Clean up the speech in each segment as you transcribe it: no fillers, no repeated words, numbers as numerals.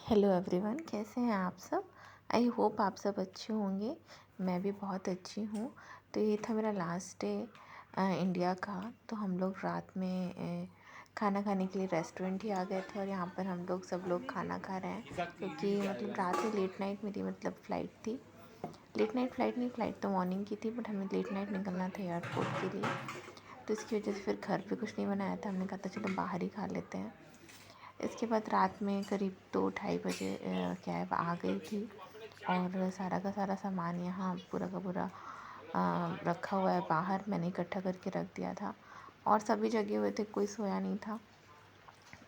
Hello everyone, कैसे हैं आप सब। आई होप आप सब अच्छे होंगे। मैं भी बहुत अच्छी हूँ। तो ये था मेरा लास्ट डे इंडिया का। तो हम लोग रात में खाना खाने के लिए रेस्टोरेंट ही आ गए थे और यहाँ पर हम लोग सब लोग खाना खा रहे हैं क्योंकि मतलब रात में लेट नाइट मेरी मतलब फ़्लाइट थी। लेट नाइट फ़्लाइट नहीं, फ़्लाइट तो मॉर्निंग की थी, बट हमें लेट नाइट निकलना था एयरपोर्ट के लिए। तो इसकी वजह से फिर घर पे कुछ नहीं बनाया था। हमने कहा था चलो बाहर ही खा लेते हैं। इसके बाद रात में करीब 2-2:30 बजे कैब आ गई थी और सारा का सारा सामान यहाँ पूरा का पूरा रखा हुआ है बाहर। मैंने इकट्ठा करके रख दिया था और सभी जगे हुए थे, कोई सोया नहीं था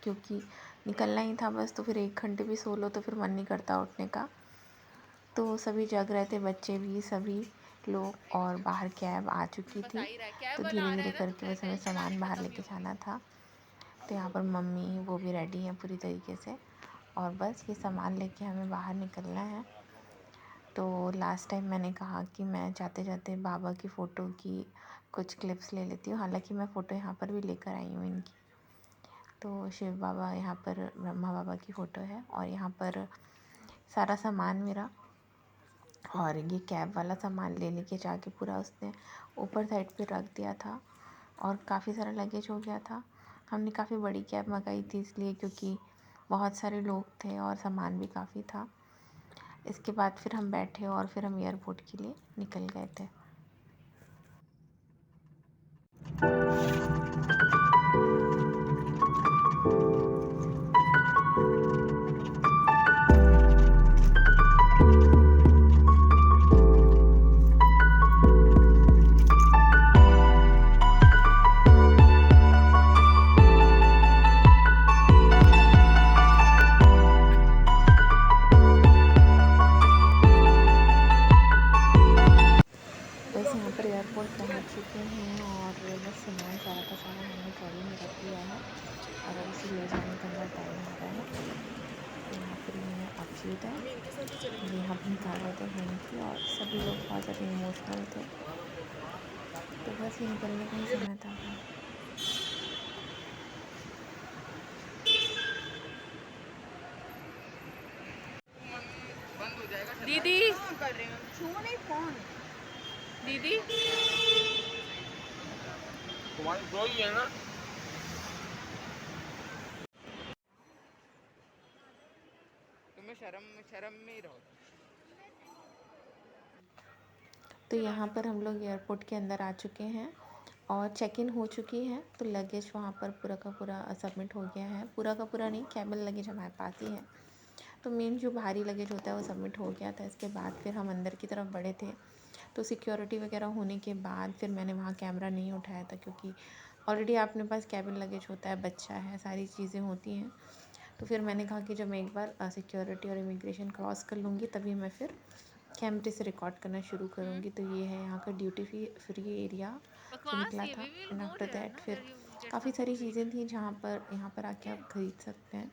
क्योंकि निकलना ही था बस। तो फिर 1 घंटे भी सो लो तो फिर मन नहीं करता उठने का। तो सभी जग रहे थे, बच्चे भी, सभी लोग। और बाहर कैब आ चुकी थी तो धीरे धीरे करके बस हमें सामान बाहर लेके जाना था। तो यहाँ पर मम्मी वो भी रेडी हैं पूरी तरीके से और बस ये सामान लेके हमें बाहर निकलना है। तो लास्ट टाइम मैंने कहा कि मैं जाते जाते बाबा की फ़ोटो की कुछ क्लिप्स ले लेती हूँ। हालांकि मैं फ़ोटो यहाँ पर भी लेकर आई हूँ इनकी। तो शिव बाबा, यहाँ पर ब्रह्मा बाबा की फ़ोटो है और यहाँ पर सारा सामान मेरा। और ये कैब वाला सामान ले लेके जाके पूरा उसने ऊपर साइड पे रख दिया था और काफ़ी सारा लगेज हो गया था। हमने काफ़ी बड़ी कैब मंगाई थी इसलिए, क्योंकि बहुत सारे लोग थे और सामान भी काफ़ी था। इसके बाद फिर हम बैठे और फिर हम एयरपोर्ट के लिए निकल गए थे। बस यहाँ पर एयरपोर्ट पहुँच चुके हैं और बस सामान सारा का सारा हमने ट्रॉली में रख लिया है और अब इसे ले जाने का हमारा टाइम आ रहा है। तो यहाँ पर ये है अक्षिता, यहाँ पर निकाल रहे थे हैंकी और सभी लोग बहुत ज़्यादा इमोशनल थे। तो बस ये निकलने का ही समय था। दीदी कर रही हूँ, छू नहीं फोन। दीदी तुम्हारी दो ही है ना। तुम्हें शर्म शर्म में ही रहो। तो यहाँ पर हम लोग एयरपोर्ट के अंदर आ चुके हैं और चेक इन हो चुकी है। तो लगेज वहाँ पर पूरा का पूरा सबमिट हो गया है। पूरा का पूरा नहीं, केबल लगेज हमारे पास ही है। तो मेन जो भारी लगेज होता है वो सबमिट हो गया था। इसके बाद फिर हम अंदर की तरफ बढ़े थे। तो सिक्योरिटी वगैरह होने के बाद फिर मैंने वहाँ कैमरा नहीं उठाया था, क्योंकि ऑलरेडी अपने पास केबिन लगेज होता है, बच्चा है, सारी चीज़ें होती हैं। तो फिर मैंने कहा कि जब मैं एक बार सिक्योरिटी और इमिग्रेशन क्रॉस कर लूँगी तभी मैं फिर कैमरे से रिकॉर्ड करना शुरू करूँगी। तो ये है यहाँ का ड्यूटी फ्री एरिया जो निकला था। एंड आफ्टर दैट फिर काफ़ी सारी चीज़ें थी जहाँ पर यहाँ पर आके आप ख़रीद सकते हैं।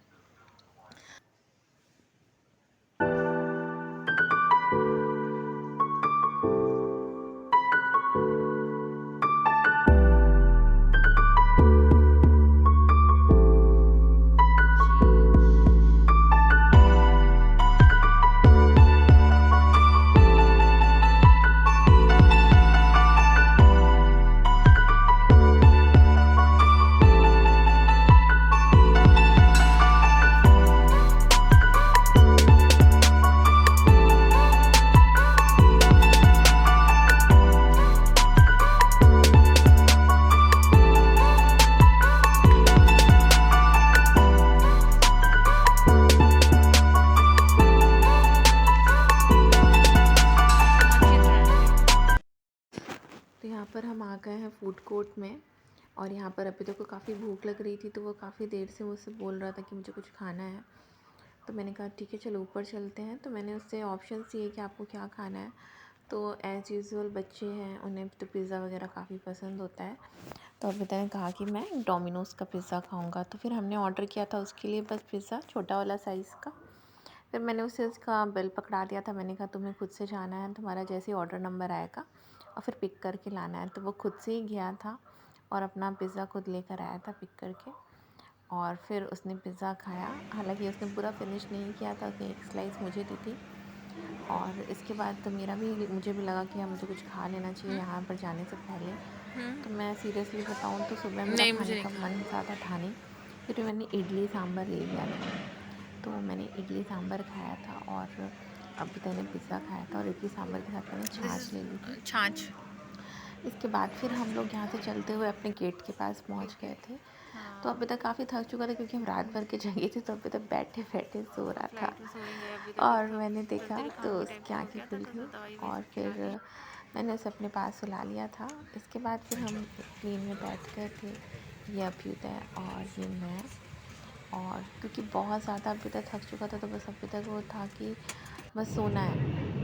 तो यहाँ पर हम आ गए हैं फूड कोर्ट में और यहाँ पर अभी को काफ़ी भूख लग रही थी। तो वो काफ़ी देर से मुझसे बोल रहा था कि मुझे कुछ खाना है। तो मैंने कहा ठीक है चलो ऊपर चलते हैं। तो मैंने उससे ऑप्शन दिए कि आपको क्या खाना है। तो एज़ यूजुअल बच्चे हैं, उन्हें तो पिज़्ज़ा वगैरह काफ़ी पसंद होता है। तो अभी ने कहा कि मैं डोमिनोज़ का पिज़्ज़ा खाऊंगा। तो फिर हमने ऑर्डर किया था उसके लिए बस पिज़्ज़ा, छोटा वाला साइज़ का। फिर मैंने उसे उसका बिल पकड़ा दिया था। मैंने कहा तुम्हें खुद से जाना है, तुम्हारा जैसे ही ऑर्डर नंबर आएगा और फिर पिक करके लाना है। तो वो खुद से ही गया था और अपना पिज़्ज़ा खुद लेकर आया था पिक करके। और फिर उसने पिज़्ज़ा खाया। हालांकि उसने पूरा फिनिश नहीं किया था, उसने एक स्लाइस मुझे दी थी। और इसके बाद तो मुझे भी लगा कि हाँ मुझे कुछ खा लेना चाहिए यहाँ पर जाने से पहले। तो मैं सीरियसली बताऊँ तो सुबह मेरा नहीं, मुझे खाने नहीं का खाना। मन ज़्यादा था नहीं, फिर मैंने इडली सांभर ले लिया था। तो मैंने इडली सांभर खाया था और अभी मैंने पिज़्ज़ा खाया था और इडली सांभर के साथ मैंने दिस छाछ ले ली थी। इज छाछ। इसके बाद फिर हम लोग यहाँ से चलते हुए अपने गेट के पास पहुँच गए थे। तो अभी तक काफ़ी थक चुका था क्योंकि हम रात भर के जगे थे, तो अभी तक बैठे बैठे सो रहा था। और मैंने देखा तो उसकी आँखें खुल गई और फिर मैंने उसे अपने पास सुला लिया था। इसके बाद फिर हम प्लेन में बैठ गए थे, ये अभ्युदय और ये मैं। और क्योंकि बहुत ज़्यादा अभी तक थक चुका था तो बस अभी तक वो था कि बस सोना है।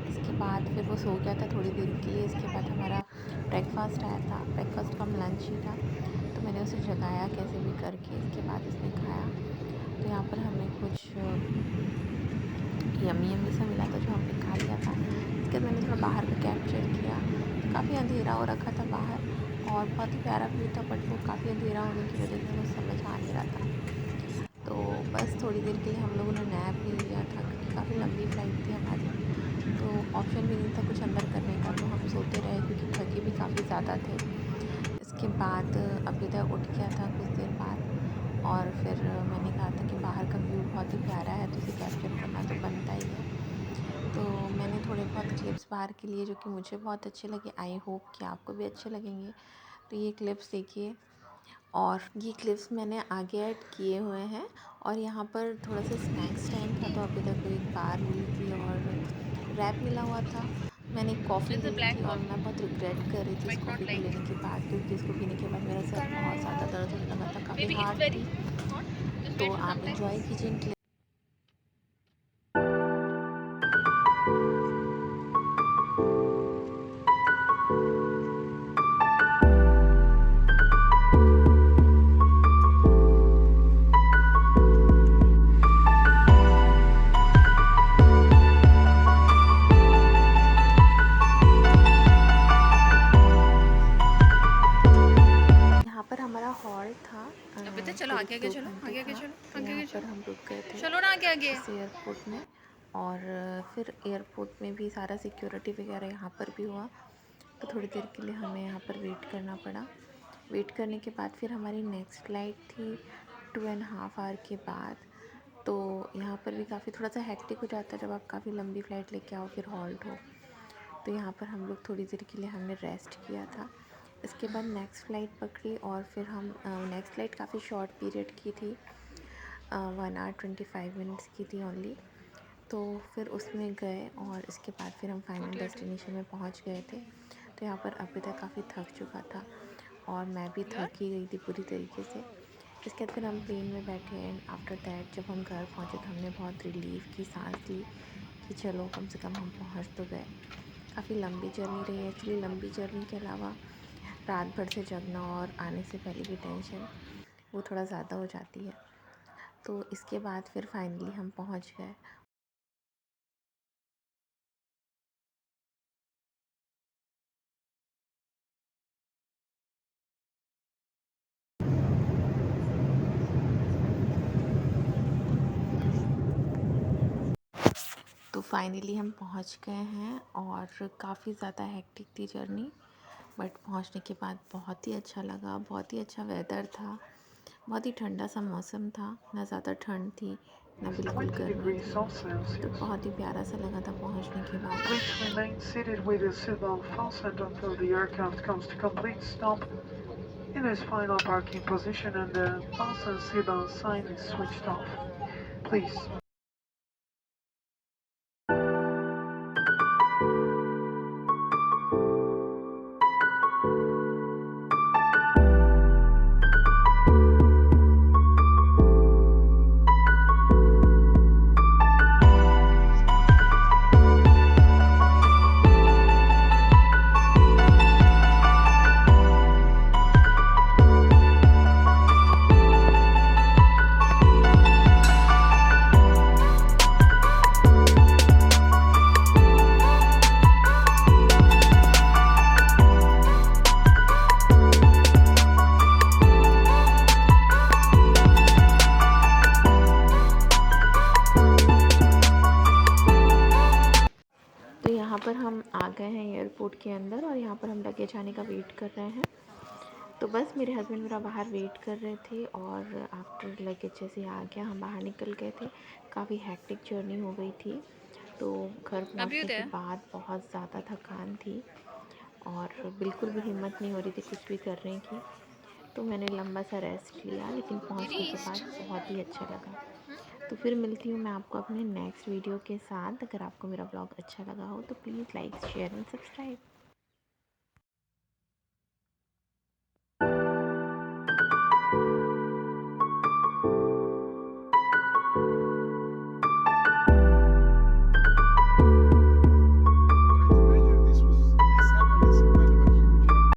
इसके बाद फिर वो सो गया था थोड़ी देर के लिए। इसके बाद हमारा ब्रेकफास्ट आया था, ब्रेकफास्ट कम लंच ही था, तो मैंने उसे जगाया कैसे भी करके। इसके बाद उसने खाया। तो यहाँ पर हमें कुछ यमी सा मिला था जो हमने खा लिया था। इसके बाद मैंने थोड़ा बाहर का कैप्चर किया। तो काफ़ी अंधेरा हो रखा था बाहर और बहुत ही प्यारा व्यू था, बट वो काफ़ी अंधेरा होने की वजह से वो समझ आ नहीं रहा था। तो बस थोड़ी देर के लिए हम लोगों ने नैप भी लिया था क्योंकि काफ़ी लंबी फ़्लाइट थी हमारी, तो ऑप्शन भी नहीं था कुछ अंदर करने का, तो हम सोते रहे क्योंकि थके भी काफ़ी ज़्यादा थे। इसके बाद अभ्युदय उठ गया था कुछ देर बाद और फिर मैंने कहा था कि बाहर का व्यू बहुत ही प्यारा है तो इसे कैप्चर करना तो बनता ही है। तो मैंने थोड़े बहुत क्लिप्स बाहर के लिए जो कि मुझे बहुत अच्छे लगे। आई होप कि आपको भी अच्छे लगेंगे। तो ये क्लिप्स देखिए, और ये क्लिप्स मैंने आगे ऐड किए हुए हैं। और यहाँ पर थोड़ा सा स्नैक्स टाइम था, तो अभी तक को एक बार मिली थी और रैप मिला हुआ था। मैंने एक कॉफ़ी ली थी और मैं बहुत रिग्रेट कर रही थी इस कॉफ़ी को लेने के बाद, क्योंकि इसको पीने के बाद मेरा सर बहुत ज़्यादा दर्द होने लगा था, काफ़ी हार्ड थी। तो आप इंजॉय कीजिए इन क्लिप। हमारा हॉल था अभी तो चलो आगे आगे चलो, आगे आगे चलो, तो आगे यहाँ आगे पर चलो, हम रुक गए थे चलो ना आगे आगे। इस एयरपोर्ट में। और फिर एयरपोर्ट में भी सारा सिक्योरिटी वगैरह यहाँ पर भी हुआ, तो थोड़ी देर के लिए हमें यहाँ पर वेट करना पड़ा। वेट करने के बाद फिर हमारी नेक्स्ट फ़्लाइट थी 2.5 आवर के बाद। तो यहाँ पर भी काफ़ी थोड़ा सा हेक्टिक हो जाता है जब आप काफ़ी लंबी फ़्लाइट लेके आओ फिर हॉल्ट हो। तो यहाँ पर हम लोग थोड़ी देर के लिए हमने रेस्ट किया था। इसके बाद नेक्स्ट फ़्लाइट पकड़ी और फिर हम नेक्स्ट फ़्लाइट काफ़ी शॉर्ट पीरियड की थी, 1 आवर 25 मिनट्स की थी ओनली। तो फिर उसमें गए और इसके बाद फिर हम फाइनल डेस्टिनेशन में पहुंच गए थे। तो यहाँ पर अभी तक काफ़ी थक चुका था और मैं भी थक ही गई थी पूरी तरीके से। इसके बाद फिर हम प्लेन में बैठे एंड आफ्टर दैट जब हम घर पहुँचे तो हमने बहुत रिलीफ की सांस ली कि चलो कम से कम हम पहुँच तो गए। काफ़ी लंबी जर्नी रही। एक्चुअली लंबी जर्नी के अलावा रात भर से जगना और आने से पहले की टेंशन वो थोड़ा ज़्यादा हो जाती है। तो इसके बाद फिर फाइनली हम पहुंच गए। तो फाइनली हम पहुंच गए हैं और काफ़ी ज़्यादा हेक्टिक थी जर्नी, बट पहुंचने के बाद बहुत ही अच्छा लगा। बहुत ही अच्छा वेदर था, बहुत ही ठंडा सा मौसम था, ना ज़्यादा ठंड थी ना बिल्कुल 20 गर्मी degrees थी। तो Celsius. बहुत ही प्यारा सा लगा था पहुंचने के बाद। Please remain seated with your seatbelt fastened until the aircraft comes to complete stop in its final parking position and the fasten seatbelt sign is switched off. Please. यहाँ पर हम आ गए हैं एयरपोर्ट के अंदर और यहाँ पर हम लगेज आने का वेट कर रहे हैं। तो बस मेरे हस्बैंड मेरा बाहर वेट कर रहे थे और आफ्टर लगेज जैसे आ गया हम बाहर निकल गए थे। काफ़ी हेक्टिक जर्नी हो गई थी, तो घर पहुँचने के बाद बहुत ज़्यादा थकान थी और बिल्कुल भी हिम्मत नहीं हो रही थी कुछ भी करने की। तो मैंने लंबा सा रेस्ट लिया, लेकिन पहुँचने के बाद बहुत ही अच्छा लगा। तो फिर मिलती हूँ मैं आपको अपने नेक्स्ट वीडियो के साथ। अगर आपको मेरा ब्लॉग अच्छा लगा हो तो please like, share and subscribe.